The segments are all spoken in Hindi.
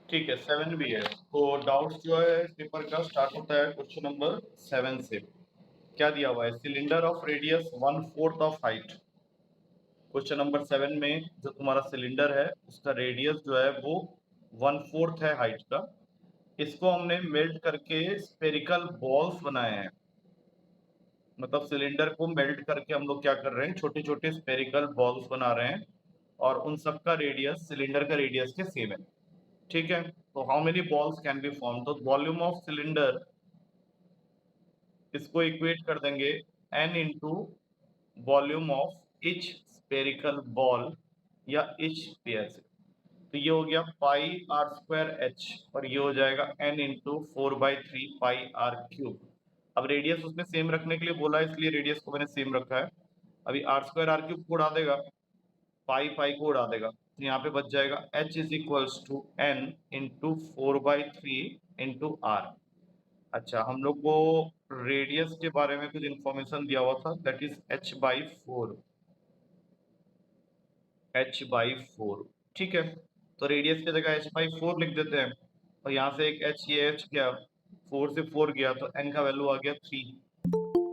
ठीक है, 7 भी है। तो डाउट्स जो है इस पेपर का स्टार्ट होता है क्वेश्चन नंबर 7 से। क्या दिया हुआ है? Cylinder of radius 1/4 of height. Question number 7 में जो तुम्हारा सिलेंडर है उसका रेडियस जो है वो 1/4 है हाइट का। इसको हमने मेल्ट करके स्फेरिकल बॉल्स बनाए हैं। मतलब सिलेंडर को मेल्ट करके हम लोग क्या कर रहे हैं, छोटे छोटे स्फेरिकल बॉल्स बना रहे हैं और उन सब का रेडियस सिलेंडर का रेडियस के सेम है। ठीक है, तो how many balls can be form? तो वॉल्यूम ऑफ सिलेंडर, इसको इक्वेट कर देंगे n into volume of each spherical ball या इच स्फीयर से। तो ये हो गया पाई आर स्क्वायर एच और ये हो जाएगा n into 4/3 pi r cube. अब रेडियस उसमें सेम रखने के लिए बोला, इसलिए रेडियस को मैंने सेम रखा है। अभी आर स्क्वायर आर क्यूब को उड़ा देगा, पाई पाई को उड़ा देगा, तो यहाँ पे बच जाएगा h is equals to n into 4/3 into r. अच्छा, हम लोग को रेडियस के बारे में कुछ इंफॉर्मेशन दिया हुआ था, दैट इज h/4। h/4 ठीक है, तो रेडियस की जगह h/4 लिख देते हैं और यहाँ से एक h, ये h गया, 4 से 4 गया तो n का वैल्यू आ गया 3।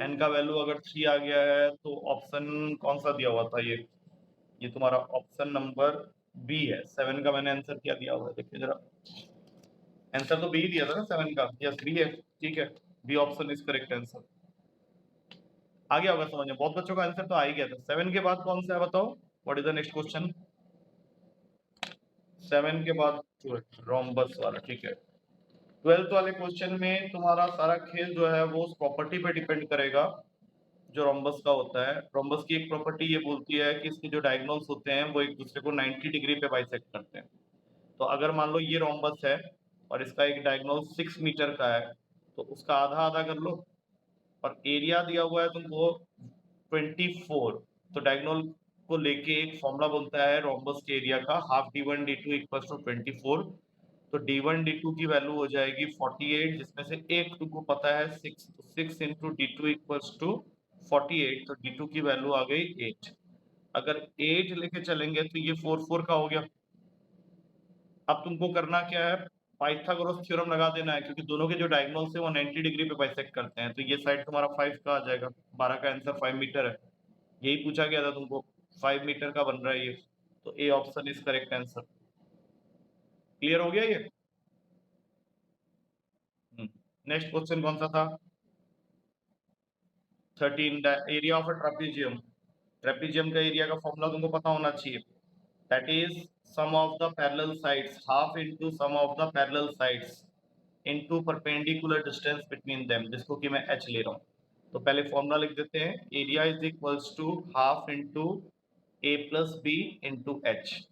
n का वैल्यू अगर 3 आ गया है तो ऑप्शन कौन सा दिया हुआ था? ये तुम्हारा ऑप्शन नंबर बी है। 7 का मैंने आंसर क्या दिया हुआ है देखिए जरा। आंसर तो बी दिया था ना 7 का, यस बी है। ठीक है, B option is correct answer. आ गया होगा समझ में, बहुत बच्चों का आंसर तो आ ही गया था। 7 के बाद कौन सा है बताओ, what is the next question? 7 के बाद रोम्बस वाला। ठीक है, 12th वाले क्वेश्चन में तुम्हारा सारा खेल जो है वो उस प्रॉपर्टी पे डिपेंड करेगा जो रोम्बस का होता है। रोम्बस की एक प्रॉपर्टी ये बोलती है कि इसके जो डायगोनल्स होते हैं वो एक दूसरे को 90 डिग्री पे बाइसेक्ट करते हैं। तो अगर मान लो ये रोम्बस है और इसका एक डायगोनल 6 मीटर का है, तो उसका आधा आधा कर लो और एरिया दिया हुआ है तुमको 24। तो डायगोनल को लेके एक फॉर्मूला बनता है रोम्बस के एरिया का, half d1 d2 equals to 24। तो d1 d2 की वैल्यू हो जाएगी 48, जिसमें से एक तुमको पता है 6, तो 6 इंटू d2 इक्वल्स टू 48, तो d2 की वैल्यू आ गई 8। अगर 8 लेके चलेंगे तो ये 4 का हो गया। अब तुमको करना क्या है, पाइथागोरस थ्योरम लगा देना है, क्योंकि दोनों के जो डायगोनल्स है वो 90 डिग्री पे बाइसेक्ट करते हैं। तो ये साइड तुम्हारा 5 का आ जाएगा, 12 का आंसर 5 मीटर है। यही पूछा गया था तुमको, 5 मीटर का बन रहा है ये। तो A option is correct answer. Clear हो गया ये? नेक्स्ट क्वेश्चन कौन सा था? 13, area of a trapezium. Trapezium का एरिया का फॉर्मूला तुमको पता होना चाहिए, that is sum of the parallel sides, half into sum of the parallel sides into perpendicular distance between them, जिसको कि मैं h ले रहा हूँ। तो पहले फॉर्मूला लिख देते हैं, area is equals to half into a plus b into h.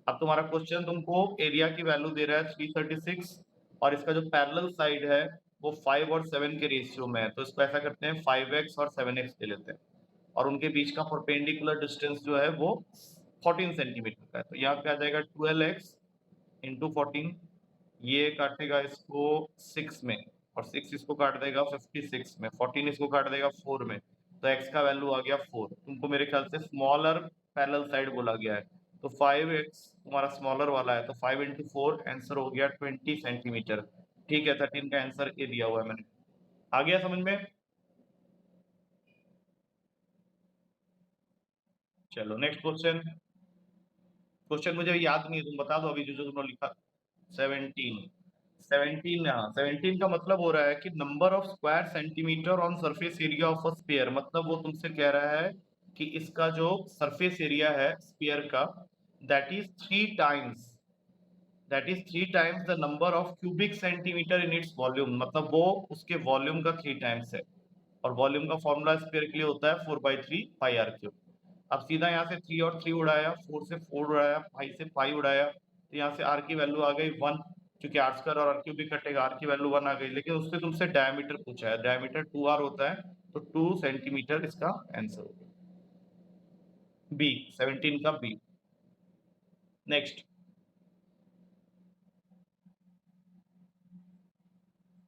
अब तुम्हारा क्वेश्चन तुमको एरिया की वैल्यू दे रहा है 336 और इसका जो पैरेलल साइड है वो 5 और 7 के रेशियो में है। तो इसको ऐसा करते हैं 5x और 7x ले लेते हैं और उनके बीच का परपेंडिकुलर डिस्टेंस जो है वो 14 सेंटीमीटर का है। तो यहाँ पे आ जाएगा 12x इंटू 14, ये काटेगा इसको 6 में और 6 इसको काट देगा 56 में, 14 इसको काट देगा 4 में, तो x का वैल्यू आ गया 4। तुमको मेरे ख्याल से स्मॉलर पैरेलल साइड बोला गया है, तो 5x तुम्हारा स्मॉलर वाला है, तो 5 इंटू 4 आंसर हो गया 20 सेंटीमीटर। ठीक है, 13 का आंसर ए दिया हुआ है मैंने। आ गया समझ में? चलो नेक्स्ट क्वेश्चन। क्वेश्चन मुझे याद नहीं है, तुम बता दो अभी जो जो तुमने लिखा। 17। 17, हाँ 17 का मतलब हो रहा है कि number of square centimetre on surface area of a sphere. मतलब वो तुमसे कह रहा है कि इसका जो सरफेस एरिया है स्फीयर का, that is 3 times the number of cubic centimetre in its volume. मतलब वो उसके वॉल्यूम का 3 टाइम्स है और वॉल्यूम का फॉर्मूला स्फीयर के लिए होता है 4/3 पाई आर क्यूब। अब सीधा यहाँ से 3 और 3 उड़ाया, 4 से 4 उड़ाया, 5 से 5 उड़ाया, तो यहाँ से आर की वैल्यू आ गई 1, क्योंकि आर स्क्वायर और आर क्यूब भी कटेगा, आर की वैल्यू 1 आ गई। लेकिन उससे तुमसे डायमीटर पूछा है, डायमीटर 2r होता है, तो 2 सेंटीमीटर इसका आंसर होगा। बी, 17 का B. Next,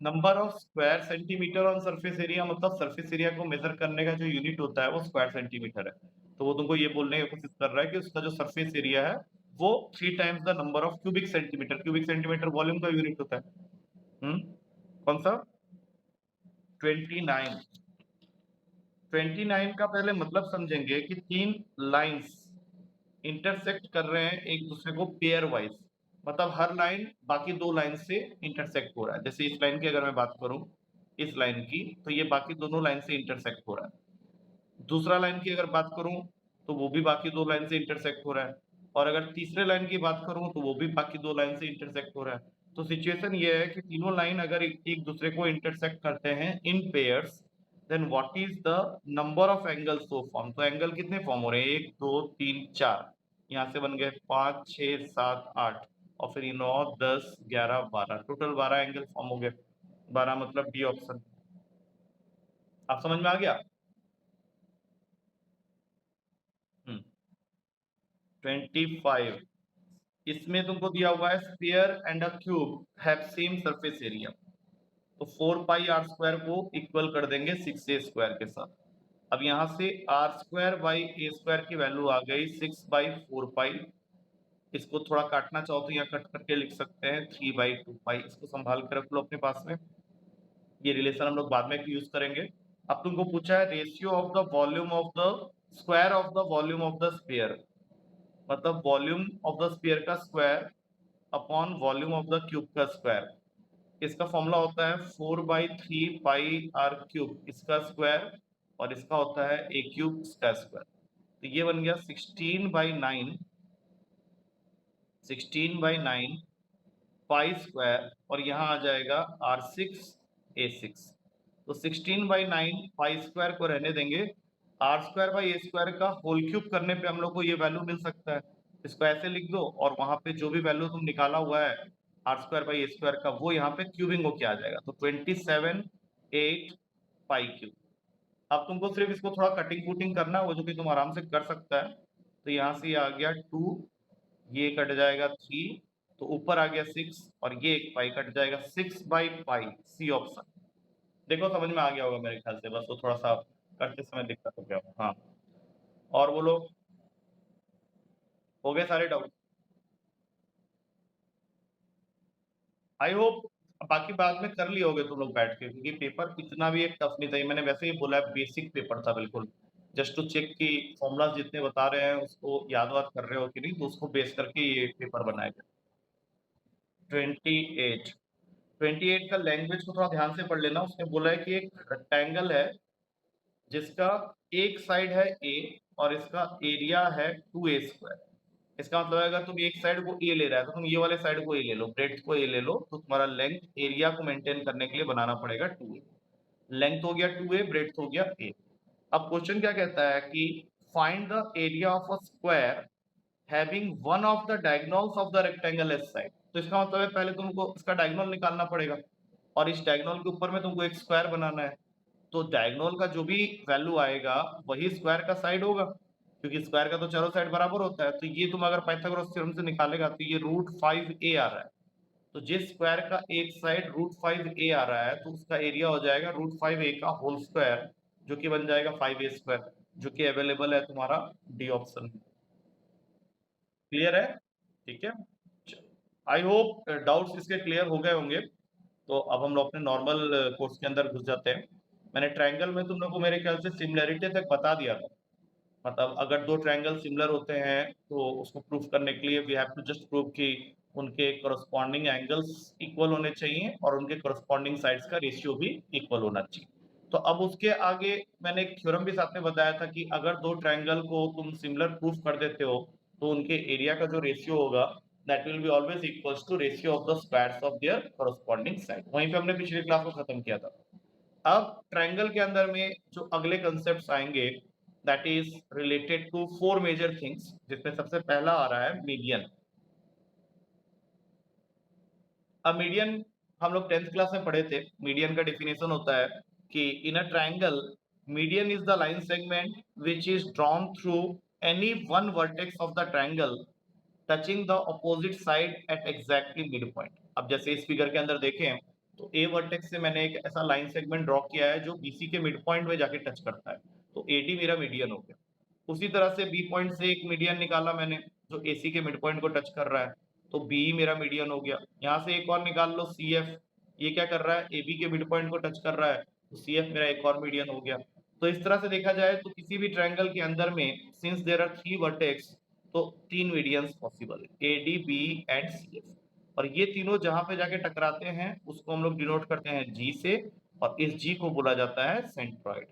number of square centimetre on surface area. मतलब सरफेस एरिया को मेजर करने का जो यूनिट होता है वो स्क्वायर सेंटीमीटर है। तो वो तुमको ये बोलने की कोशिश कर रहा है कि उसका जो सरफेस एरिया है वो 3 times the number of cubic centimetre. Cubic centimetre volume का यूनिट होता है। कौन सा? 29। 29 का पहले मतलब समझेंगे कि 3 लाइंस इंटरसेक्ट कर रहे हैं एक दूसरे को पेयर वाइज, मतलब हर लाइन बाकी 2 लाइन से इंटरसेक्ट हो रहा है। जैसे इस लाइन की अगर मैं बात करूं, इस लाइन की, तो ये बाकी दोनों लाइन से इंटरसेक्ट हो रहा है। दूसरा लाइन की अगर बात करूं तो वो भी बाकी 2 लाइन से इंटरसेक्ट हो रहा है, और अगर तीसरे लाइन की बात करूं तो वो भी बाकी 2 लाइन से इंटरसेक्ट हो रहा है। तो सिचुएशन ये है कि तीनों लाइन अगर एक दूसरे को इंटरसेक्ट करते हैं in pairs, then what is the number of angles so form. तो एंगल कितने फॉर्म हो रहे हैं? 1 2 3 4, यहाँ से बन गए 5 6 7 8, और फिर 9 10 11 12, टोटल 12 एंगल फॉर्म हो गए। 12 मतलब डी ऑप्शन। आप समझ में आ गया? 25। इसमें तुमको दिया हुआ है sphere and a cube have same surface area, तो 4 पाई आर स्क्वायर को इक्वल कर देंगे 6 ए स्क्वायर के साथ। अब यहाँ से R square by A square की वैल्यू आ गई 6/4 पाई। इसको थोड़ा काटना चाहो तो यहाँ कट करके लिख सकते हैं 3/2 पाई। इसको संभाल कर रख लो अपने पास में, ये रिलेशन हम लोग बाद में यूज करेंगे। अब तुमको पूछा है ratio of the volume of the square of the volume of the sphere, मतलब वॉल्यूम ऑफ द स्फीयर का square upon volume of the cube का स्क्वायर। इसका फॉर्मूला होता है 4/3 पाई आर क्यूब इसका स्क्वायर, और इसका होता है ए क्यूब इसका स्क्वायर। तो ये बन गया 16/9 पाई स्क्वायर, और यहाँ आ जाएगा R6 A6। तो 16/9 पाई स्क्वायर को रहने देंगे, R square by A square का होल क्यूब करने पे हम लोग को ये वैल्यू मिल सकता है। इसको ऐसे लिख दो, और वहां पे जो भी वैल्यू तुम निकाला हुआ है R square by A square का, वो यहाँ पे क्यूबिंग होके आ जाएगा। तो 27/8 पाई क्यूब। अब तुमको सिर्फ इसको थोड़ा कटिंग कुटिंग करना है, वो जो कि तुम आराम से कर सकता है। तो यहाँ से ये आ गया 2, ये कट जाएगा 3, तो ऊपर आ गया 6, और ये एक पाई कट जाएगा 6/पाई। C option. देखो समझ में आ गया होगा मेरे ख्याल से, बस वो थोड़ा सा करते समय दिक्कत हो गया। हाँ, और बोलो, हो गए सारे डाउट? I hope. बाकी बाद में कर लिए होगे तुम लोग बैठ के, क्योंकि पेपर इतना भी एक टफ नहीं था। मैंने वैसे ही बोला है बेसिक पेपर था बिल्कुल, जस्ट टू चेक कि फॉर्मूलाज जितने बता रहे हैं उसको याद वाद कर रहे हो कि नहीं, तो उसको बेस करके ये पेपर बनाया गया। 28। 28 का लैंग्वेज को थोड़ा ध्यान से पढ़ लेना। उसने बोला है कि एक रेक्टेंगल है जिसका एक साइड है ए, और इसका एरिया है 2a²। इसका मतलब है अगर तुम एक साइड को ए ले रहा है तो तुम ये वाले साइड को ए ले लो, ब्रेड्थ को ए ले लो, तो तुम्हारा लेंथ एरिया को मेंटेन करने के लिए बनाना पड़ेगा 2a। लेंथ हो गया 2a, ब्रेड्थ हो गया a। अब क्वेश्चन क्या कहता है कि find the area of a square having one of the diagonals of the rectangle S side. तो इसका मतलब है पहले तुमको इसका डायगोनल निकालना पड़ेगा, और इस डायगोनल के ऊपर में तुमको एक स्क्वायर बनाना है। तो डायगोनल का जो भी वैल्यू आएगा वही स्क्वायर का साइड होगा, क्योंकि स्क्वायर का तो चारों साइड बराबर होता है। तो ये तुम अगर पाइथागोरस थ्योरम से निकालेगा तो ये √5a आ रहा है। तो जिस स्क्वायर का एक साइड √5a आ रहा है तो उसका एरिया हो जाएगा √5a का होल स्क्वायर, जो कि बन जाएगा 5a², जो कि अवेलेबल है तुम्हारा डी ऑप्शन में। क्लियर है? ठीक है, आई होप डाउट्स इसके क्लियर हो गए होंगे। तो अब हम लोग अपने नॉर्मल कोर्स के अंदर घुस जाते हैं। मैंने ट्रायंगल में तुम लोग को मेरे ख्याल से सिमिलरिटी तक बता दिया था। मतलब अगर दो ट्रायंगल सिमिलर होते हैं तो उसको प्रूफ करने के लिए we have to just prove कि उनके करस्पॉन्डिंग एंगल्स इक्वल होने चाहिए और उनके करस्पॉन्डिंग साइड्स का रेशियो भी इक्वल होना चाहिए। तो अब उसके आगे मैंने एक थ्योरम भी साथ में बताया था कि अगर दो ट्रायंगल को तुम सिमिलर प्रूफ कर देते हो तो उनके एरिया का जो रेशियो होगा that will be always equals to ratio of the squares of their corresponding side. वहीं पे हमने पिछली क्लास को खत्म किया था। अब ट्रायंगल के अंदर में जो अगले कंसेप्ट आएंगे that is related to 4 major things, जिसमें सबसे पहला आ रहा है मीडियन। अब मीडियन हम लोग 10th क्लास में पढ़े थे। मीडियन का डेफिनेशन होता है कि in a triangle median is the line segment which is drawn through any one vertex of the triangle touching the opposite side at exactly mid point. अब जैसे इस फिगर के अंदर देखें तो ए वर्टेक्स से मैंने एक ऐसा लाइन सेगमेंट ड्रॉ किया है जो बीसी के मिड पॉइंट में जाके टच करता है, तो एडी मेरा मीडियन हो गया। उसी तरह से बी पॉइंट से एक मीडियन निकाला मैंने, जो AC के मिड पॉइंट को टच कर रहा है, तो BE मेरा मीडियन हो गया। यहाँ से एक और निकाल लो CF, ये क्या कर रहा है, AB के मिड पॉइंट को टच कर रहा है, तो CF मेरा एक और मीडियन हो गया। तो इस तरह से देखा जाए तो किसी भी ट्रायंगल के अंदर में सिंस देयर आर 3 वर्टेक्स, तो 3 मीडियंस पॉसिबल है, AD, BE एंड CF। और ये तीनों जहाँ पे जाके टकराते हैं उसको हम लोग डिनोट करते हैं G से, और इस G को बोला जाता है सेंट्रॉइड।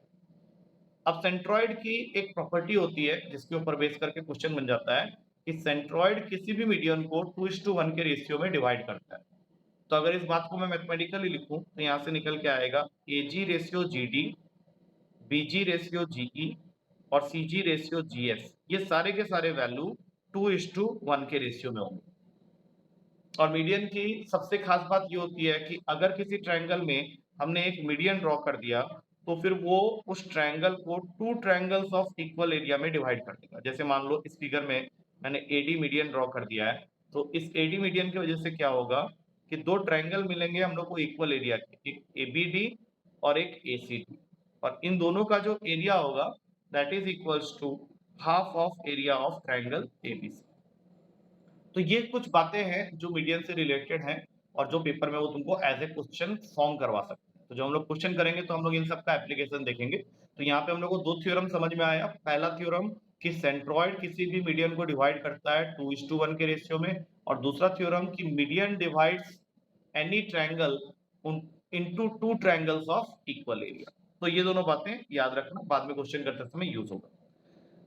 अब सेंट्रॉइड की एक प्रॉपर्टी होती है जिसके ऊपर बेस करके क्वेश्चन बन जाता है कि सेंट्रॉइड किसी भी मीडियन को 2:1 के रेशियो में डिवाइड करता है। तो अगर इस बात को मैं मैथमेटिकली लिखूं तो यहाँ से निकल के आएगा AG ratio GD, BG ratio GE और CG रेशियो GF, ये सारे के सारे वैल्यू 2:1 के रेशियो में होंगे। और मीडियन की सबसे खास बात ये होती है कि अगर किसी ट्रायंगल में हमने एक मीडियन ड्रॉ कर दिया तो फिर वो उस ट्रायंगल को 2 ट्रायंगल्स ऑफ इक्वल एरिया में डिवाइड कर देगा। जैसे मान लो इस फिगर में मैंने AD मीडियन ड्रॉ कर दिया है, तो इस AD मीडियन की वजह से क्या होगा कि 2 ट्रायंगल मिलेंगे हम लोग को इक्वल एरिया के, एक ABD और एक ACD, और इन दोनों का जो एरिया होगा that is equals to half of area of triangle ABC। तो ये कुछ बातें हैं जो मीडियन से रिलेटेड हैं और जो पेपर में वो तुमको एज ए क्वेश्चन फॉर्म करवा सकते हैं। तो जो हम लोग क्वेश्चन करेंगे तो हम लोग इन सब का एप्लीकेशन देखेंगे। तो यहाँ पे हम लोग को 2 थ्योरम समझ में आया। पहला थ्योरम कि सेंट्रॉइड किसी भी मीडियन को डिवाइड करता है 2:1 के रेशियो में, और दूसरा थ्योरम कि median divides any triangle into 2 triangles of equal area. तो ये दोनों बातें याद रखना, बाद में क्वेश्चन करते समय यूज होगा।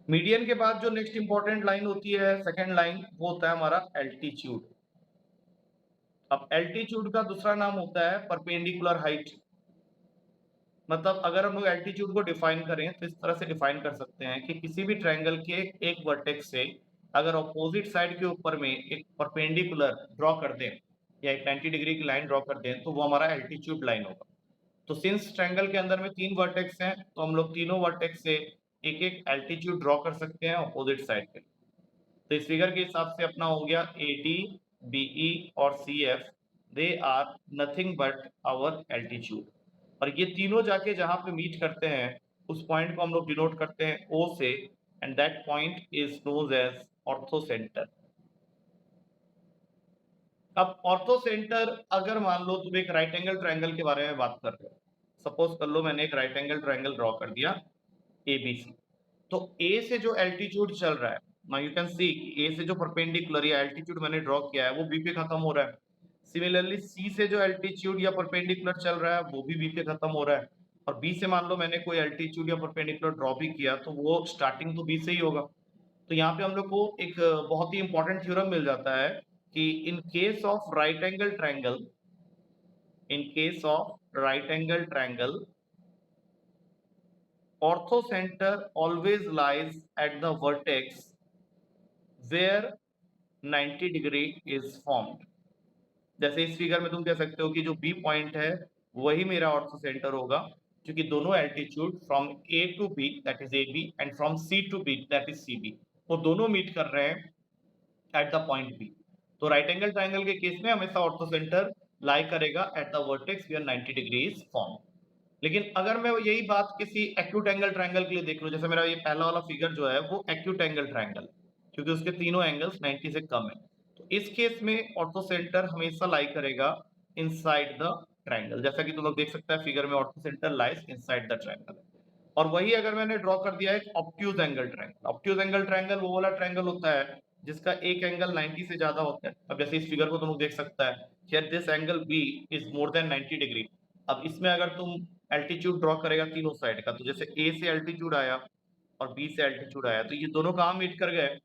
मीडियन के बाद जो नेक्स्ट इंपॉर्टेंट लाइन होती है, सेकंड लाइन, वो होता है हमारा एल्टीट्यूड। अब एल्टीट्यूड का दूसरा नाम होता है परपेंडिकुलर हाइट। मतलब अगर हम लोग एल्टीट्यूड को डिफाइन करें तो इस तरह से डिफाइन कर सकते हैं कि किसी भी ट्रायंगल के एक वर्टेक्स से अगर ऑपोजिट साइड के ऊपर में एक परपेंडिकुलर ड्रॉ कर दें या एक 90 डिग्री की लाइन ड्रॉ कर दें तो वो हमारा एल्टीट्यूड लाइन होगा। तो सिंस ट्रायंगल के अंदर में 3 वर्टेक्स हैं तो हम लोग तीनों वर्टेक्स से एक एक एल्टीट्यूड ड्रॉ कर सकते हैं ऑपोजिट साइड के। तो इस फिगर के हिसाब से अपना हो गया AD, BE और CF, they are nothing but our altitude. और ये तीनों जाके जहां पे मीट करते हैं उस पॉइंट को हम लोग डिनोट करते हैं O से, and that point is known as orthocentre. अब ऑर्थोसेंटर, अगर मान लो तुम एक राइट एंगल ट्रायंगल के बारे में बात कर रहे हो, सपोज कर लो मैंने एक राइट एंगल ट्रायंगल ड्रॉ कर दिया ABC, तो A से जो एल्टीट्यूड चल रहा है, now you can see A से जो परपेंडिकुलर या एल्टीट्यूड मैंने ड्रॉ किया है वो B पे खत्म हो रहा है। सिमिलरली C से जो एल्टीट्यूड या परपेंडिकुलर चल रहा है वो भी B पे खत्म हो रहा है, और B से मान लो मैंने कोई एल्टीट्यूड या परपेंडिकुलर ड्रॉ भी किया तो वो स्टार्टिंग तो B से ही होगा। तो यहाँ पे हम लोग को एक बहुत ही इंपॉर्टेंट थ्योरम मिल जाता है कि in case of right angle triangle, in case of right angle triangle, orthocenter always lies at the vertex where 90 degree is formed। जैसे इस फिगर में तुम कह सकते हो कि जो B पॉइंट है वही मेरा ऑर्थोसेंटर होगा, क्योंकि दोनों altitude from A to B that is AB and from C to B that is CB, वो दोनों मीट कर रहे हैं एट द पॉइंट B। तो राइट एंगल ट्रायंगल के केस में हमेशा ऑर्थोसेंटर लाई करेगा at the vertex where 90 degree is form. लेकिन अगर मैं यही बात किसी एक्यूट एंगल ट्रायंगल के लिए देख लूं, जैसे मेरा ये पहला वाला फिगर जो है वो एक्यूट एंगल ट्रायंगल, क्योंकि उसके तीनों एंगल्स 90 से कम है, तो इस केस में ऑर्थोसेंटर हमेशा लाई करेगा इनसाइड द ट्रायंगल। जैसा कि तुम लोग देख सकते हैं फिगर में ऑर्थोसेंटर लाइज इनसाइड द ट्रायंगल। और वही अगर मैंने ड्रॉ कर दिया है obtuse angle triangle. Obtuse angle triangle वो वाला ट्रायंगल होता है जिसका एक एंगल 90 से ज्यादा होता है। अब जैसे इस फिगर को तुम लोग देख सकता है कि this angle B is more than 90 degree. अब इसमें अगर तुम एल्टीट्यूड ड्रॉ करेगा तीनों साइड का, तो जैसे A से एल्टीट्यूड आया और B से एल्टीट्यूड आया, तो ये दोनों कहाँ मीट कर गए,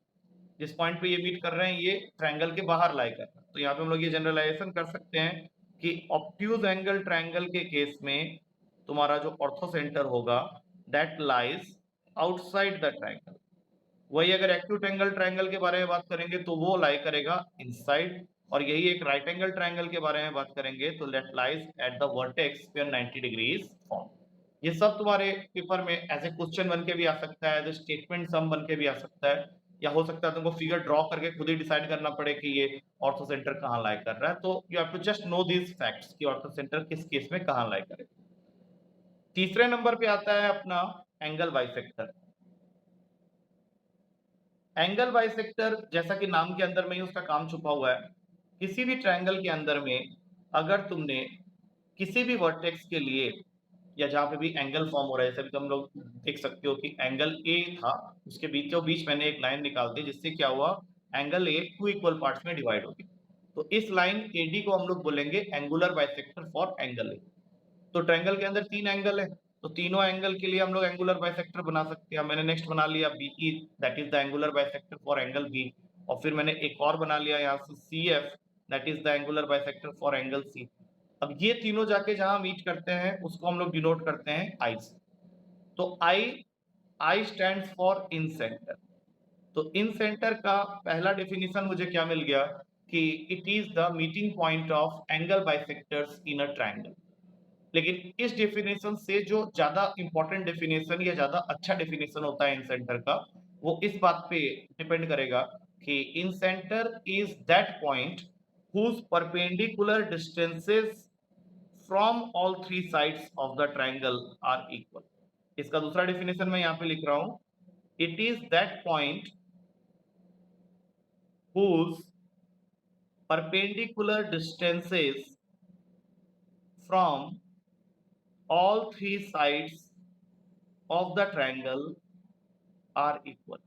जिस पॉइंट पे ये मीट कर रहे हैं ये ट्रायंगल के बाहर लाई कर रहा है। तो यहाँ पे हम लोग ये जनरलाइजेशन कर सकते हैं कि ऑब्ट्यूज एंगल ट्रायंगल के केस में तुम्हारा जो ऑर्थोसेंटर होगा that lies outside the triangle. वही अगर एक्यूट एंगल ट्रायंगल के बारे में बात करेंगे तो वो लाई करेगा इनसाइड, और यही एक राइट एंगल ट्रायंगल के बारे में बात करेंगे तो let lies at the vertex where 90 degree is form. ये सब तुम्हारे पेपर में एज ए क्वेश्चन बन के भी आ सकता है, एज ए स्टेटमेंट सम बन के भी आ सकता है, या हो सकता है तुमको फिगर ड्रॉ करके खुद ही डिसाइड करना पड़े कि ये ऑर्थोसेंटर कहाँ लाई कर रहा है। तो you have to just know these facts कि ऑर्थोसेंटर किस केस में कहाँ लाई करेगा। तीसरे नंबर पे आता है अपना एंगल बाइसेक्टर। एंगल बाइसेक्टर जैसा कि नाम के अंदर में ही उसका काम छुपा हुआ है। किसी भी ट्रायंगल के अंदर में अगर तुमने किसी भी वर्टेक्स के लिए या जहाँ पे भी एंगल फॉर्म हो रहा है, जैसे तुम लोग देख सकते हो कि एंगल ए था, उसके बीचों बीच मैंने एक लाइन निकाल दी, जिससे क्या हुआ, एंगल ए 2 इक्वल पार्ट्स में डिवाइड हो गई। तो इस लाइन एडी को हम लोग बोलेंगे angular bisector for angle A. तो ट्रायंगल के अंदर 3 एंगल है, तो तीनों एंगल के लिए हम लोग एंगुलर बाइसेक्टर बना सकते हैं। मैंने नेक्स्ट बना लिया BE, that is the angular bisector for angle B. और फिर मैंने एक और बना लिया यहाँ से CF, that is the angular bisector for angle C. अब ये तीनों जाके जहां मीट करते हैं उसको हम लोग डिनोट करते हैं आई से। तो आई स्टैंड्स फॉर इन सेंटर। तो इन सेंटर का पहला डेफिनेशन मुझे क्या मिल गया कि it is the meeting point of angle bisectors in a triangle. लेकिन इस डेफिनेशन से जो ज्यादा इंपॉर्टेंट डेफिनेशन या ज्यादा अच्छा डेफिनेशन होता है इन सेंटर का, वो इस बात पे डिपेंड करेगा कि incentre is that point whose perpendicular distances from all three sides of the triangle are equal। इसका दूसरा डेफिनेशन मैं यहाँ पे लिख रहा हूं, it is that point whose perpendicular distances from all three sides of the triangle are equal।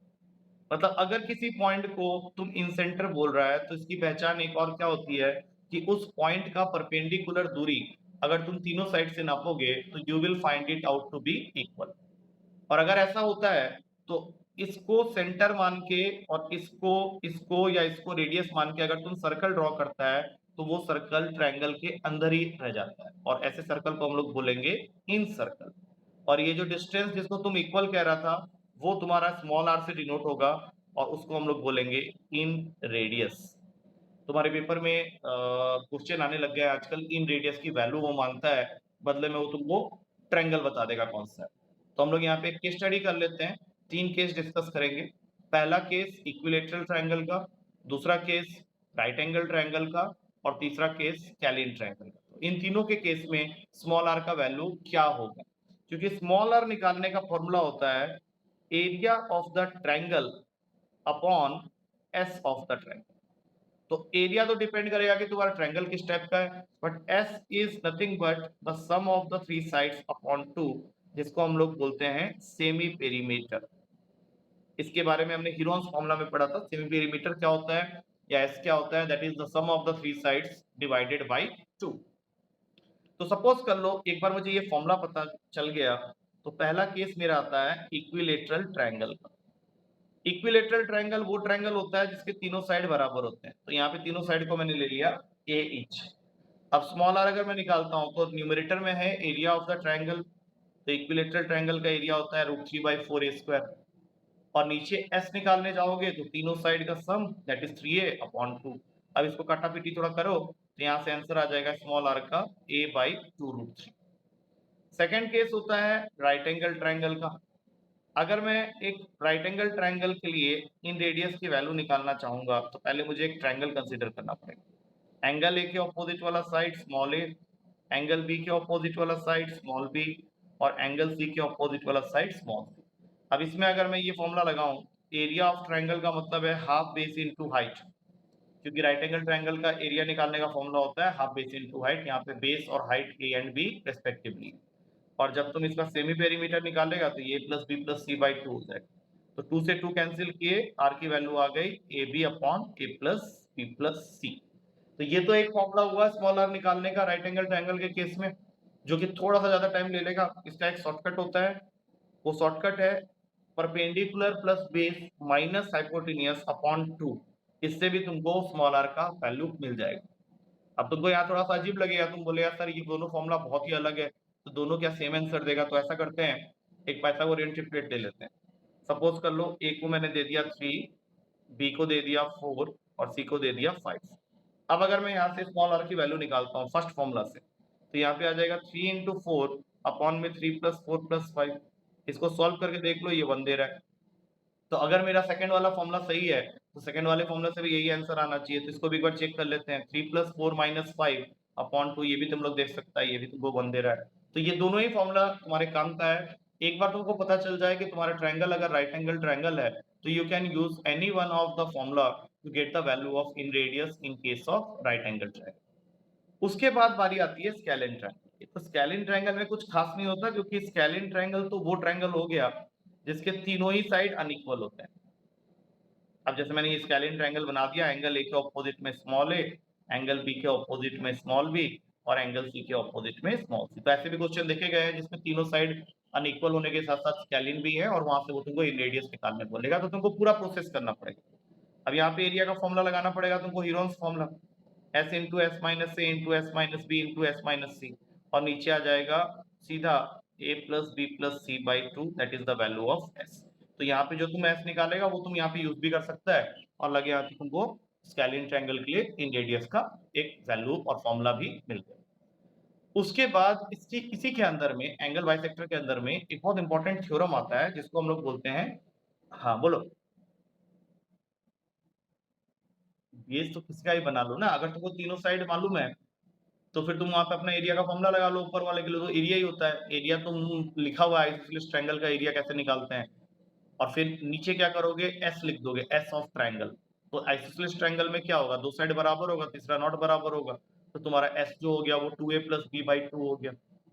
मतलब अगर किसी पॉइंट को तुम इन सेंटर बोल रहा है तो इसकी पहचान एक और क्या होती है कि उस पॉइंट का परपेंडिकुलर दूरी अगर तुम तीनों साइड से नापोगे तो you will find it out to be equal. और अगर ऐसा होता है तो इसको सेंटर मान के और इसको इसको या इसको रेडियस मान के अगर तुम सर्कल ड्रॉ करता है तो वो सर्कल ट्रायंगल के अंदर ही रह जाता है, और ऐसे सर्कल को हम लोग बोलेंगे इन सर्कल। और ये जो डिस्टेंस जिसको तुम इक्वल कह रहा था वो तुम्हारा स्मॉल आर से डिनोट होगा, और उसको हम लोग बोलेंगे इन रेडियस। तुम्हारे पेपर में क्वेश्चन आने लग गया है आजकल, इन रेडियस की वैल्यू वो मांगता है, बदले में वो तुमको ट्रायंगल बता देगा कौन सा है। तो हम लोग यहाँ पे एक केस स्टडी कर लेते हैं, 3 केस डिस्कस करेंगे। पहला केस इक्विलेटरल ट्रायंगल का, दूसरा केस राइट एंगल ट्रायंगल का, और तीसरा केस स्कैलिन ट्रायंगल का। तो इन तीनों के केस में स्मॉल आर का वैल्यू क्या होगा, क्योंकि स्मॉल आर निकालने का फॉर्मूला होता है area of the triangle upon S of the triangle. तो एरिया तो डिपेंड करेगा कि तुम्हारा ट्रायंगल किस टाइप का है, but S is nothing but the sum of the three sides upon 2, जिसको हम लोग बोलते हैं सेमी पेरीमीटर। इसके बारे में हमने हीरोन्स फॉर्मूला में पढ़ा था, सेमी पेरीमीटर क्या होता है या एस क्या होता है, that is the sum of the three sides divided by 2। तो सपोज कर लो एक बार मुझे ये फॉर्मूला पता चल गया, तो पहला केस मेरा आता है इक्विलेटरल ट्रायंगल का। इक्विलेटरल ट्रायंगल वो ट्रायंगल होता है जिसके तीनों साइड बराबर होते हैं। तो यहाँ पे तीनों साइड को मैंने ले लिया ए ईच। अब स्मॉल आर अगर मैं निकालता हूँ तो न्यूमरेटर में है एरिया ऑफ द ट्रायंगल, तो इक्विलेटरल ट्रायंगल का एरिया होता है √3/4a²। और नीचे एस निकालने जाओगे तो तीनों साइड का सम दैट इज 3a/2। अब इसको काटा पीटी थोड़ा करो तो यहाँ से आंसर आ जाएगा स्मॉल आर का a/2√3। सेकेंड केस होता है राइट एंगल ट्रायंगल का। अगर मैं एक राइट एंगल ट्रायंगल के लिए इन रेडियस की वैल्यू निकालना चाहूंगा तो पहले मुझे एक ट्रायंगल कंसीडर करना पड़ेगा। एंगल ए के ऑपोजिट वाला साइड स्मॉल ए, एंगल बी के ऑपोजिट वाला साइड स्मॉल बी, और एंगल सी के ऑपोजिट वाला साइड स्मॉल सी। अब इसमें अगर मैं ये फॉर्मूला लगाऊं, एरिया ऑफ ट्रायंगल का मतलब है हाफ बेस इनटू हाइट, क्योंकि राइट एंगल ट्रायंगल का एरिया निकालने का फॉर्मूला होता है हाफ बेस इनटू हाइट, यहाँ पे बेस और height A and B respectively. और जब तुम इसका सेमी पेरीमीटर निकालेगा तो ये plus B plus C by 2 हो जाएगा। तो 2 से 2 कैंसिल किए, आर की वैल्यू आ गई A B upon A plus B plus C. तो ये तो एक फॉर्मूला हुआ स्मॉल आर निकालने का राइट एंगल ट्रायंगल के केस में, जो कि थोड़ा सा ज्यादा टाइम ले लेगा। इसका एक शॉर्टकट होता है, वो शॉर्टकट है perpendicular plus base minus hypotenuse upon 2। इससे भी तुमको स्मॉल आर का वैल्यू मिल जाएगा। अब तुमको यहाँ थोड़ा सा अजीब लगेगा, तुम बोलेगा सर ये दोनों फॉर्मूला बहुत ही अलग है, तो दोनों क्या सेम आंसर देगा? तो ऐसा करते हैं, एक पाइथागोरियन ट्रिपलेट ले लेते हैं। सपोज कर लो ए को मैंने दे दिया 3, बी को दे दिया 4 और सी को दे दिया 5। अब अगर मैं यहाँ से स्मॉल आर की वैल्यू निकालता हूँ फर्स्ट फॉर्मूला से, तो यहाँ पे आ जाएगा 3 इंटू 4 अपॉन में 3 प्लस 4 प्लस 5। इसको सॉल्व करके देख लो, ये 1 दे रहा है। तो अगर मेरा सेकंड वाला फॉर्मूला सही है तो सेकंड वाले फॉर्मूला से भी यही आंसर आना चाहिए। तो इसको भी एक बार चेक कर लेते हैं, 3 प्लस 4 माइनस 5 अपॉन 2, ये भी तुम लोग देख सकता है, ये भी तुमको 1 दे रहा है। तो ये दोनों ही फॉर्मूला तुम्हारे काम का है। एक बार तुमको पता चल जाए कि तुम्हारा ट्रायंगल अगर राइट एंगल ट्रायंगल है तो you can use any one of the formula to get the value of inradius in case of right angle triangle. उसके बाद बारी आती है स्केलिन ट्रायंगल। तो स्केलिन ट्रायंगल में कुछ खास नहीं होता, क्योंकि स्केलिन ट्रायंगल तो वो ट्रायंगल हो गया जिसके तीनों ही साइड अनइक्वल होते हैं। अब जैसे मैंने ये स्केलिन ट्रायंगल बना दिया, एंगल ए के ऑपोजिट में स्मॉल ए, एंगल बी के ऑपोजिट में स्मॉल बी और एंगल सी के ऑपोजिट में स्मॉल सी। तो ऐसे भी क्वेश्चन देखे गए हैं जिसमें तीनों साइड अनइक्वल होने के साथ साथ स्केलिन भी है और वहां से वो तुमको इन रेडियस निकालने बोलेगा, तो तुमको पूरा प्रोसेस करना पड़ेगा। अब यहाँ पे एरिया का फॉर्मूला लगाना पड़ेगा तुमको, Heron's formula s into S minus A into S minus B into S minus C, और नीचे आ जाएगा सीधा a plus B plus C by two, that is the value of s। तो यहाँ पे जो तुम s निकालेगा वो तुम यहाँ पे यूज भी कर सकता है, और लगे यहाँ पे तुमको स्केलिन ट्रायंगल के लिए इन रेडियस का एक वैल्यू और फॉर्मूला भी मिल गया। उसके बाद इसी के अंदर में एंगल बाइसेक्टर के अंदर में एक बहुत इंपॉर्टेंट थ्योरम आता है जिसको हम लोग बोलते हैं, हाँ बोलो, बेस तो किसी का ही बना लो ना। अगर तुमको तीनों साइड मालूम है तो फिर तुम वहां पे अपना एरिया का फॉर्मूला लगा लो, ऊपर वाले के लिए तो एरिया ही होता है। एरिया तुम लिखा हुआ है आइसोसेलेस ट्रायंगल का एरिया कैसे निकालते हैं, और फिर नीचे क्या करोगे, एस लिख दोगे, एस ऑफ ट्रायंगल। तो आइसोसेलेस ट्रायंगल में क्या होगा, दो साइड बराबर होगा, तीसरा नॉट बराबर होगा, तो तुम्हारा एस जो हो गया वो 2a plus B by two हो गया।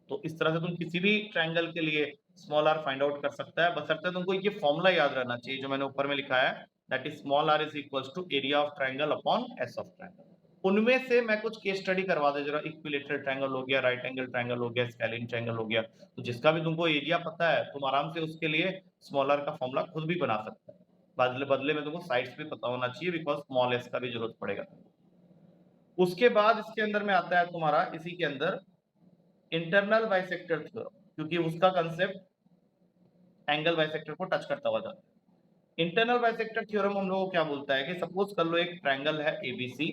तो इस तरह से तुम किसी भी ट्रायंगल के लिए स्मॉल आर फाइंड आउट कर सकता है, बशर्ते तुमको ये फॉर्मूला याद रहना चाहिए जो मैंने ऊपर में लिखा है, that is small R is equals to area of triangle upon S of triangle. उनमें से मैं कुछ केस स्टडी करवा दे जरा, इक्विलेटरल ट्रायंगल हो गया, राइट एंगल ट्रायंगल हो गया, स्केलिन ट्रायंगल हो गया, तो जिसका भी तुमको एरिया पता है तुम आराम से उसके लिए स्मॉल आर का फॉर्मूला खुद भी बना सकता है। बदले बदले में तुमको साइड्स भी पता होना चाहिए, बिकॉज स्मॉल एस का भी जरूरत पड़ेगा। उसके बाद इसके अंदर में आता है तुम्हारा इसी के अंदर इंटरनल बाइसेक्टर थ्योरम, क्योंकि उसका कंसेप्ट एंगल बाइसेक्टर को टच करता हुआ जाता है। इंटरनल बाइसेक्टर थ्योरम हम लोग को क्या बोलता है कि सपोज कर लो एक ट्रायंगल है एबीसी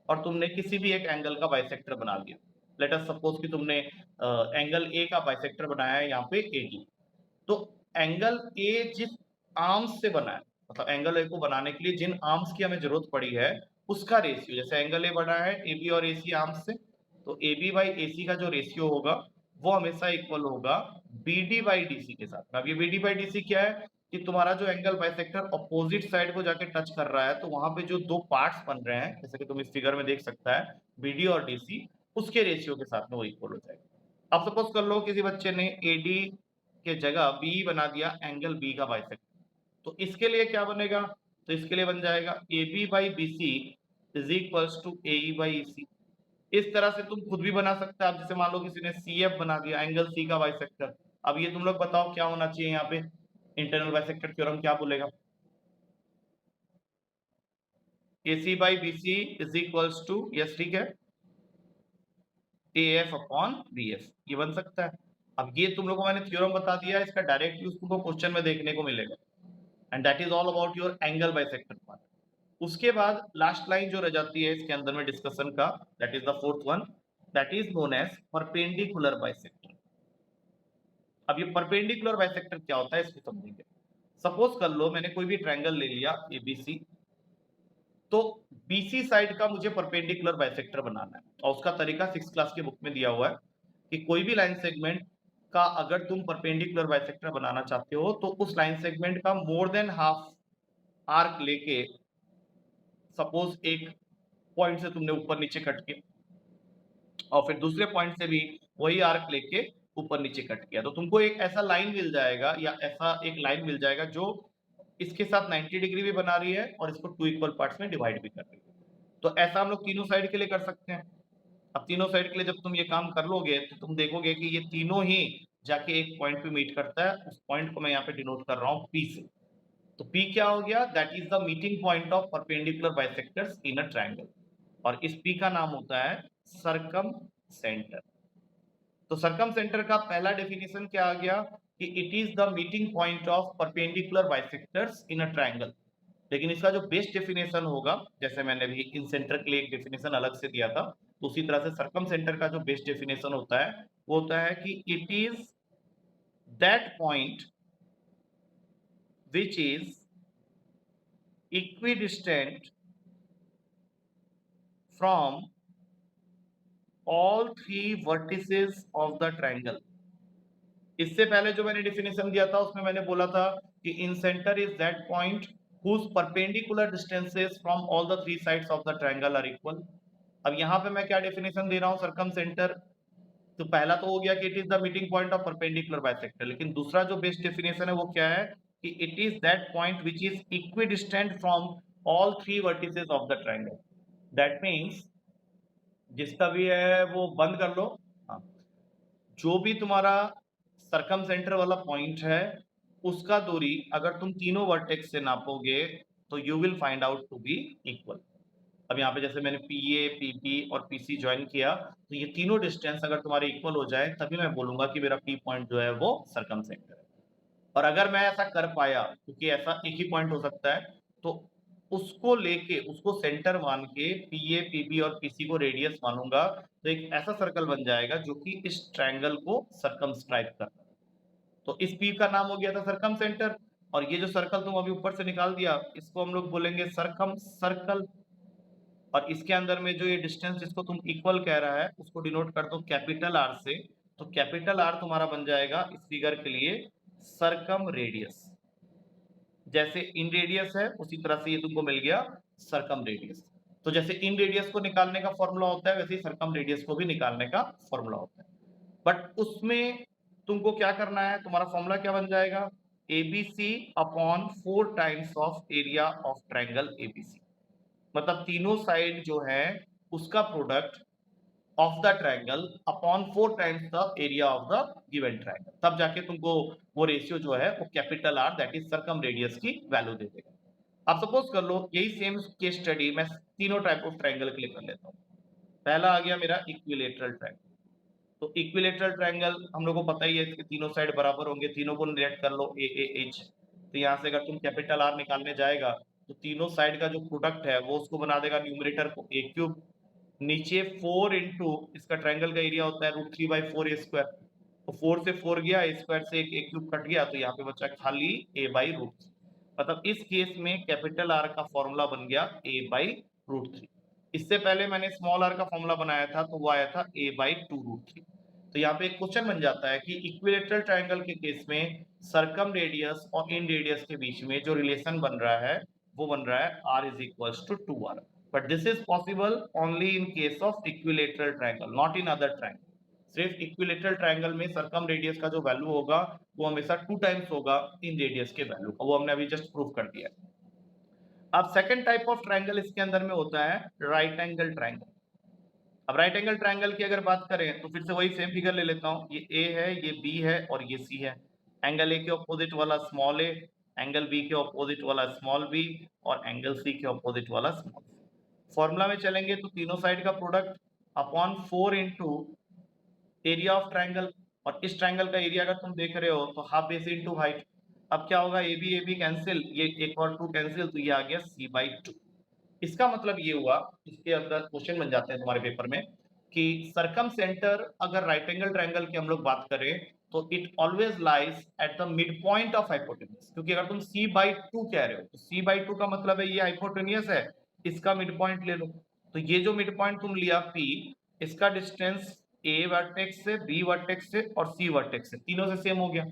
और तुमने किसी भी एक एंगल का बाइसेक्टर बना लिया। लेट अस सपोज कि तुमने एंगल ए का बाइसेक्टर बनाया है यहाँ पे एडी। तो एंगल ए जिस आर्म्स से बना है, मतलब एंगल ए को बनाने के लिए जिन आर्म्स की हमें जरूरत पड़ी है उसका रेशियो, जैसे एंगल ए बना है ए बी और ए सी आर्म्स से, तो ए बी बाई ए सी का जो रेशियो होगा वो हमेशा इक्वल होगा B D by D C के साथ। अब ये B D by D C क्या है कि तुम्हारा जो एंगल बाइसेक्टर अपोजिट साइड को जाके टच कर रहा है, तो वहां पे जो दो पार्ट्स बन रहे हैं जैसे कि तुम इस फिगर में देख सकता है बी डी और डी सी, उसके रेशियो के साथ में वो इक्वल हो जाएगा। अब सपोज कर लो किसी बच्चे ने ए डी के जगह बी बना दिया एंगल बी का बाइसेक्टर, तो इसके लिए क्या बनेगा, तो इसके लिए बन जाएगा A B by B C is equals to A E by E C. इस तरह से तुम खुद भी बना सकते हो। आप जैसे मान लो किसी ने सी एफ बना दिया एंगल सी का बाइसेक्टर, अब ये तुम लोग बताओ क्या होना चाहिए यहाँ पे, इंटरनल बाइसेक्टर थ्योरम क्या बोलेगा, A C by B C is equals to, yes ठीक है, A F upon B F, ये बन सकता है। अब ये तुम लोगों को मैंने थ्योरम बता दिया, इसका डायरेक्ट यूज तुमको क्वेश्चन में देखने को मिलेगा, and that is all about your angle bisector part. उसके बाद लास्ट लाइन जो रह जाती है इसके अंदर में डिस्कशन का, that is the fourth one, that is known as perpendicular bisector. अब ये परपेंडिकुलर बाइसेक्टर क्या होता है इसको समझेंगे। सपोज कर लो मैंने कोई भी ट्रायंगल ले लिया एबीसी, तो बीसी साइड का मुझे परपेंडिकुलर बाइसेक्टर बनाना है, और उसका तरीका 6th क्लास की बुक में दिया हुआ है कि कोई भी लाइन सेगमेंट का अगर तुम परपेंडिकुलर बाइसेक्टर बनाना चाहते हो तो उस लाइन सेगमेंट का मोर देन हाफ आर्क लेके, सपोज एक पॉइंट से तुमने ऊपर नीचे कट किया और फिर दूसरे पॉइंट से भी वही आर्क लेके ऊपर नीचे कट किया, तो तुमको एक ऐसा लाइन मिल जाएगा या ऐसा एक लाइन मिल जाएगा जो इसके साथ 90 डिग्री भी बना रही है और इसको टू इक्वल पार्ट्स में डिवाइड भी कर रही है। तो ऐसा हम लोग तीनों साइड के लिए कर सकते हैं। अब तीनों साइड के लिए जब तुम ये काम कर लोगे तो तुम देखोगे कि ये तीनों ही जाके एक पॉइंट पे मीट करता है। उस पॉइंट को मैं यहाँ पे डिनोट कर रहा हूँ पी से। तो पी क्या हो गया, that is the meeting point of perpendicular bisectors in a triangle, और इस पी का नाम होता है सरकम सेंटर। तो सरकम सेंटर का पहला डेफिनेशन क्या आ गया कि it is the meeting point of perpendicular bisectors in a triangle. लेकिन इसका जो बेस्ट डेफिनेशन होगा, जैसे मैंने भी इन सेंटर के लिए एक डेफिनेशन अलग से दिया था, तो उसी तरह से सरकम सेंटर का जो बेस्ट डेफिनेशन होता है वो होता है कि it is that point which is equidistant from all three vertices of the triangle. इससे पहले जो मैंने डेफिनेशन दिया था उसमें मैंने बोला था कि incentre is that point whose perpendicular distances from all the three sides of the triangle are equal। अब यहाँ पे मैं क्या डेफिनेशन दे रहा हूँ सर्कम सेंटर, तो पहला तो हो गया कि it is the meeting point of perpendicular bisector, लेकिन दूसरा जो बेस्ट डेफिनेशन है वो क्या है कि it is that point which is equidistant from all three vertices of the triangle. That means जिसका भी है वो बंद कर लो, हाँ, जो भी तुम्हारा सर्कम सेंटर वाला पॉइंट है उसका दूरी अगर तुम तीनों वर्टेक्स से नापोगे तो you will find out to be equal. अब यहाँ पे जैसे मैंने PA, PP और PC ज्वाइन किया, तो ये तीनों डिस्टेंस अगर तुम्हारे इक्वल हो जाए तभी मैं बोलूंगा कि मेरा P पॉइंट जो है वो सर्कम सेंटर है। और अगर मैं ऐसा कर पाया, क्योंकि ऐसा एक ही पॉइंट हो सकता है, तो उसको लेके उसको सेंटर मान के PA, PP और PC को रेडियस मानूंगा, तो एक ऐसा सर्कल बन जाएगा जो कि इस ट्रायंगल को सर्कमस्क्राइब करता है। तो इस P का नाम हो गया था सर्कम सेंटर, और ये जो सर्कल तुम अभी ऊपर से निकाल दिया इसको हम लोग बोलेंगे सर्कम सर्कल। और इसके अंदर में जो ये डिस्टेंस जिसको तुम इक्वल कह रहा है उसको डिनोट कर दो कैपिटल R से, तो कैपिटल R तुम्हारा बन जाएगा इस फिगर के लिए सर्कम रेडियस। जैसे इन रेडियस है उसी तरह से ये तुमको मिल गया सर्कम रेडियस। तो जैसे इन रेडियस को निकालने का फॉर्मूला होता है वैसे ही सर्कम रेडियस को भी निकालने का फॉर्मूला होता है। बट उसमें तुमको क्या करना है, तुम्हारा फॉर्मूला क्या बन जाएगा, ABC upon 4 times of area of triangle ABC। मतलब तीनों साइड जो है उसका product of the triangle upon 4 times the area of the given triangle, तब जाके तुमको वो रेशियो जो है वो capital R that is circum radius की वैल्यू दे देगा। अब सपोज कर लो यही सेम केस स्टडी मैं तीनों टाइप ऑफ ट्रायंगल के लिए कर लेता हूँ। पहला आ गया मेरा इक्विलेटरल ट्रायंगल। तो इक्विलेटरल ट्रायंगल हम लोग को पता ही है इसके तीनों साइड बराबर होंगे, तीनों को रिलेट कर लो AAH। तो यहाँ से अगर तुम कैपिटल R निकालने जाएगा तो तीनों साइड का जो प्रोडक्ट है वो उसको बना देगा न्यूमरेटर को A क्यूब, नीचे 4 इंटू इसका ट्रायंगल का एरिया होता है √3/4 A स्क्वायर। तो 4 से 4 गया, A स्क्वायर से एक A क्यूब कट गया, तो यहाँ पे बचा खाली A/√3। मतलब इस केस में कैपिटल R का फॉर्मूला बन गया A/√3। इससे पहले मैंने स्मॉल r का फॉर्मूला बनाया था तो वो आया था A/2√3। तो यहाँ पे एक क्वेश्चन बन जाता है कि इक्विलेटरल ट्रायंगल के केस में सर्कम रेडियस और इन रेडियस के बीच में जो रिलेशन बन रहा है वो बन रहा है R is equals to 2R। But this is possible only in case of equilateral triangle, not in other triangle. सिर्फ इक्विलेटरल ट्रायंगल में सर्कम रेडियस का जो वैल्यू होगा वो हमेशा 2 टाइम्स होगा इन रेडियस के वैल्यू का, वो हमने अभी जस्ट प्रूव कर दिया। अब सेकंड टाइप ऑफ ट्रायंगल इसके अंदर में होता है राइट एंगल ट्रायंगल। अब राइट एंगल ट्रायंगल की अगर बात करें तो फिर से वही सेम फिगर ले लेता हूँ, ये A है, ये B है और ये C है। एंगल A के ऑपोजिट वाला स्मॉल a, एंगल B के ऑपोजिट वाला स्मॉल b और एंगल C के ऑपोजिट वाला स्मॉल c। फॉर्मूला में चलेंगे तो तीनों साइड का product upon 4 into area of triangle, और इस ट्रायंगल का एरिया अगर तुम देख रहे हो तो हाफ बेस इंटू हाइट। अब क्या होगा, AB कैंसिल, ये एक और 2 कैंसिल, तो ये आ गया C/2। इसका मतलब ये हुआ, इसके अंदर क्वेश्चन बन जाते हैं तुम्हारे पेपर में कि सर्कम सेंटर अगर राइट एंगल ट्रायंगल की हम लोग बात करें तो it always lies at the mid point of hypotenuse. क्योंकि अगर तुम C/2 कह रहे हो तो C/2 का मतलब है ये हाइपोटेन्यूज है, इसका मिड पॉइंट ले लो। तो ये जो मिड पॉइंट तुम लिया P, इसका डिस्टेंस A वर्टेक्स से, B वर्टेक्स से और C वर्टेक्स से तीनों से सेम हो गया।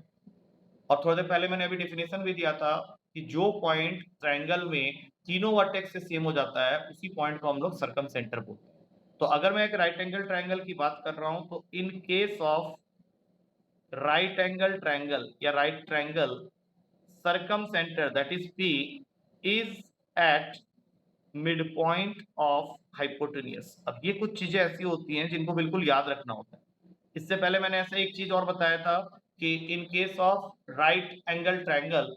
और थोड़ी देर पहले मैंने अभी डेफिनेशन भी दिया था कि जो पॉइंट ट्रायंगल में तीनों वर्टेक्स से सेम हो जाता है उसी पॉइंट को हम लोग सर्कम सेंटर बोलते हैं। तो अगर मैं एक राइट एंगल ट्रायंगल की बात कर रहा हूं तो in case of right angle triangle या right triangle, circumcentre that is P is at mid point of hypotenuse. अब ये कुछ चीजें ऐसी होती हैं जिनको बिल्कुल याद रखना होता है। इससे पहले मैंने ऐसा एक चीज और बताया था कि in case of right angle triangle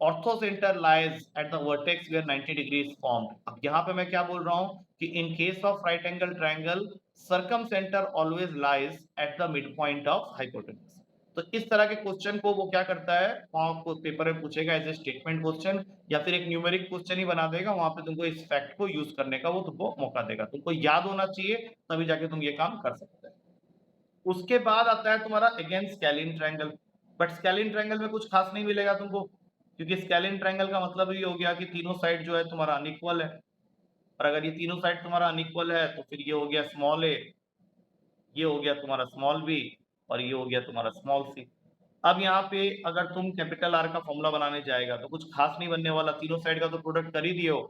orthocentre lies at the vertex where 90 degrees formed. अब यहाँ पे मैं क्या बोल रहा हूँ कि in case of right angle triangle circumcentre always lies at the mid point of hypotenuse. तो इस तरह के क्वेश्चन को वो क्या करता है, वहां पेपर में पूछेगा एज ए स्टेटमेंट क्वेश्चन या फिर एक न्यूमेरिक क्वेश्चन ही बना देगा, वहां पे तुमको इस फैक्ट को यूज करने का वो तुमको मौका देगा। तुमको याद होना चाहिए तभी जाके तुम ये काम कर सकते हैं। उसके बाद आता है तुम्हारा again scalene triangle. But scalene triangle में कुछ खास नहीं मिलेगा तुमको, क्योंकि स्केलिन ट्रायंगल का मतलब ये हो गया कि तीनों साइड जो है तुम्हारा अनइक्वल है। और अगर ये तीनों साइड तुम्हारा अनइक्वल है तो फिर ये हो गया स्मॉल a, ये हो गया तुम्हारा स्मॉल b और ये हो गया तुम्हारा स्मॉल c। अब यहाँ पे अगर तुम कैपिटल आर का फॉर्मूला बनाने जाएगा तो कुछ खास नहीं बनने वाला, तीनों साइड का तो प्रोडक्ट कर ही दिए हो।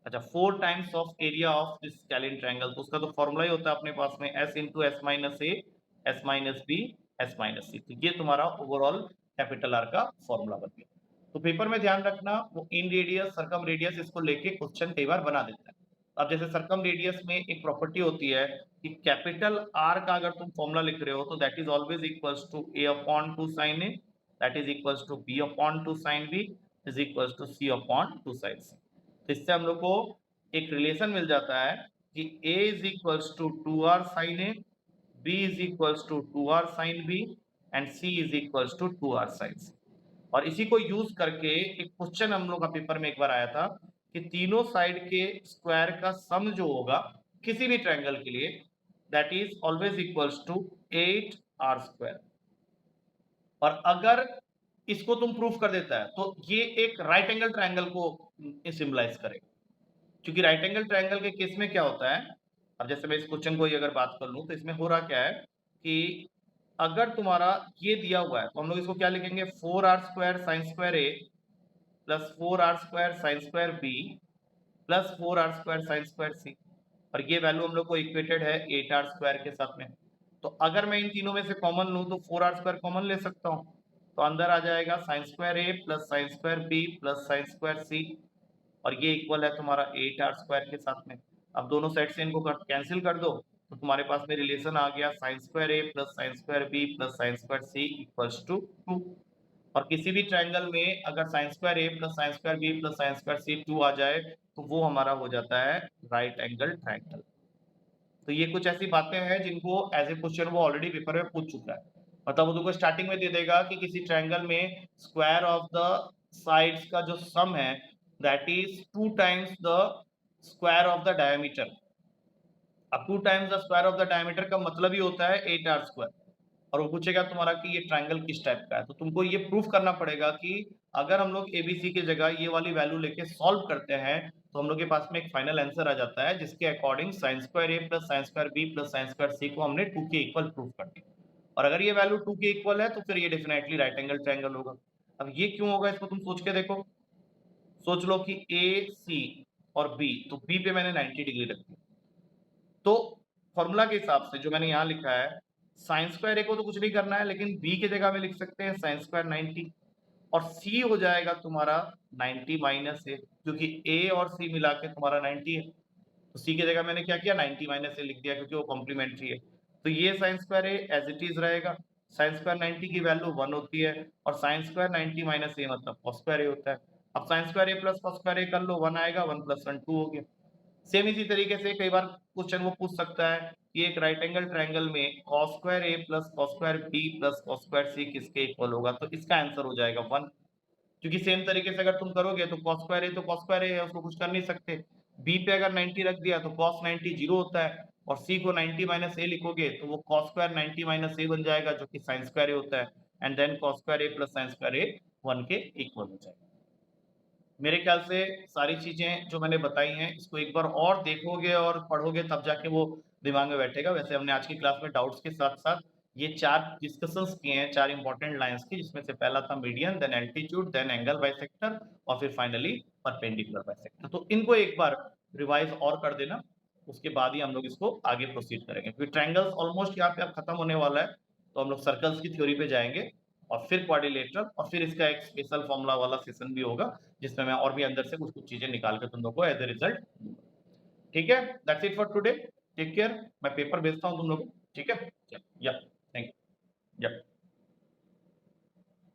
अच्छा, 4 times of area of this scalene triangle, तो उसका तो फॉर्मूला ही होता है अपने पास में s into S minus A S minus B S minus C. तो ये तुम्हारा ओवरऑल कैपिटल आर का फॉर्मूला बन गया। तो पेपर में ध्यान रखना, वो इन रेडियस सर्कम रेडियस इसको लेके क्वेश्चन कई बार बना देता है। अब जैसे सर्कम रेडियस में एक प्रॉपर्टी होती है कि कैपिटल आर का अगर तुम फॉर्मूला लिख रहे हो तो that is always equals to A upon 2 sine A, that is equals to b upon 2 sin b is equals to c upon 2 sin c। तो इससे हम लोग को एक रिलेशन मिल जाता है कि a is equals to 2r sin a, b is equals to 2r sin b and c is equals to 2r sin c। और इसी को यूज करके एक क्वेश्चन हम लोग का पेपर में एक बार आया था कि तीनों साइड के स्क्वायर का सम जो होगा किसी भी ट्रायंगल के लिए that is always equals to 8r square. और अगर इसको तुम प्रूफ कर देता है तो ये एक राइट एंगल ट्रायंगल को सिंबलाइज करेगा, क्योंकि राइट एंगल ट्रायंगल के केस में क्या होता है। अब जैसे मैं इस क्वेश्चन को ही अगर बात कर लूं तो इसमें हो रहा क्या है कि अगर तुम्हारा ये दिया हुआ है तो हम लोग इसको क्या लिखेंगे, 4r square sine square A plus 4r square sine square B plus 4r square sine square C. और ये वैल्यू हम लोग को इक्वेटेड है 8r स्क्वायर के साथ में। तो अगर मैं इन तीनों में से कॉमन लूं तो 4r स्क्वायर कॉमन ले सकता हूं, तो अंदर आ जाएगा sine square A plus sine square B plus sine square C, और ये इक्वल है तुम्हारा 8r स्क्वायर के साथ में। अब दोनों साइड से इनको कैंसिल कर दो तो तुम्हारे पास में रिलेशन आ गया sine square A plus sine square B plus sine square C equals to 2। और किसी भी ट्रायंगल में अगर sine square A plus sine square B plus sine square C 2 आ जाए तो वो हमारा हो जाता है राइट एंगल ट्रायंगल। तो ये कुछ ऐसी बातें हैं जिनको एज ए क्वेश्चन वो ऑलरेडी पेपर में पूछ चुका है। मतलब वो तुमको स्टार्टिंग में दे देगा कि किसी ट्रायंगल में स्क्वायर ऑफ द साइड्स का जो सम है that is 2 times the square of the diameter. अब 2 times the square of the diameter का मतलब ही होता है 8r स्क्वायर। और वो पूछेगा तुम्हारा कि ये ट्रायंगल किस टाइप का है, तो तुमको ये प्रूफ करना पड़ेगा कि अगर हम लोग एबीसी की जगह ये वाली वैल्यू लेके सॉल्व करते हैं तो हम लोग के पास में एक फाइनल आंसर आ जाता है जिसके according sine square A plus sine square B plus sine square C को हमने 2 के इक्वल प्रूफ कर दिया। और अगर ये वैल्यू 2 के इक्वल है तो फिर ये डेफिनेटली राइट एंगल ट्रायंगल होगा। अब ये क्यों होगा इसको तुम सोच के देखो, सोच लो कि ए सी और बी, तो बी पे मैंने 90 डिग्री रख दी, तो फॉर्मूला के हिसाब से जो मैंने यहाँ लिखा है साइन स्क्वायर ए को तो कुछ नहीं करना है, लेकिन बी की जगह में लिख सकते हैं साइन स्क्वायर 90 और सी हो जाएगा तुम्हारा 90 माइनस ए, क्योंकि ए और सी मिला के तुम्हारा 90 है। तो सी की जगह मैंने क्या किया 90 माइनस ए लिख दिया क्योंकि वो कॉम्प्लीमेंट्री है। तो ये sine square A as it is रहेगा, साइन स्क्वायर 90 की वैल्यू 1 होती है और साइन स्क्वायर 90 माइनस ए मतलब कॉस स्क्वायर ए होता है। अब sign square A plus cos square ए कर लो, 1 आएगा, 1 प्लस 1 2 हो गया। सेम इसी तरीके से कई बार क्वेश्चन वो पूछ सकता है कि एक राइट एंगल ट्रायंगल में cos square a plus cos square b plus cos square c किसके इक्वल होगा, तो इसका आंसर हो जाएगा 1। क्योंकि सेम तरीके से अगर तुम करोगे तो cos स्क्वायर a तो cos स्क्वायर a है, उसको कुछ कर नहीं सकते। b पे अगर 90 रख दिया तो cos 90 0 होता है, और c को 90 माइनस a लिखोगे तो वो cos स्क्वायर 90 माइनस a बन जाएगा जो कि sin स्क्वायर a होता है, and then cos square a plus sin square a 1 के इक्वल हो जाएगा। मेरे ख्याल से सारी चीजें जो मैंने बताई हैं इसको एक बार और देखोगे और पढ़ोगे तब जाके वो दिमाग में बैठेगा। वैसे हमने आज की क्लास में डाउट्स के साथ साथ ये 4 डिस्कशंस किए हैं, 4 इंपॉर्टेंट लाइंस की, जिसमें से पहला था median, then altitude, then angle bisector और फिर फाइनली परपेंडिकुलर बाइसेक्टर। तो इनको एक बार रिवाइज और कर देना, उसके बाद ही हम लोग इसको आगे प्रोसीड करेंगे, क्योंकि ट्रायंगल्स ऑलमोस्ट यहाँ पे अब खत्म होने वाला है। तो हम लोग सर्कल्स की थ्योरी पे जाएंगे और फिर क्वाड्रिलेटरल और फिर इसका एक स्पेशल फॉर्मूला वाला सेशन भी होगा जिसमें मैं और भी अंदर से कुछ कुछ चीजें निकाल के तुम लोग को एज ए रिजल्ट दूंगा। ठीक है, that's it for today, take care. मैं पेपर भेजता हूँ तुम लोग को, ठीक है, या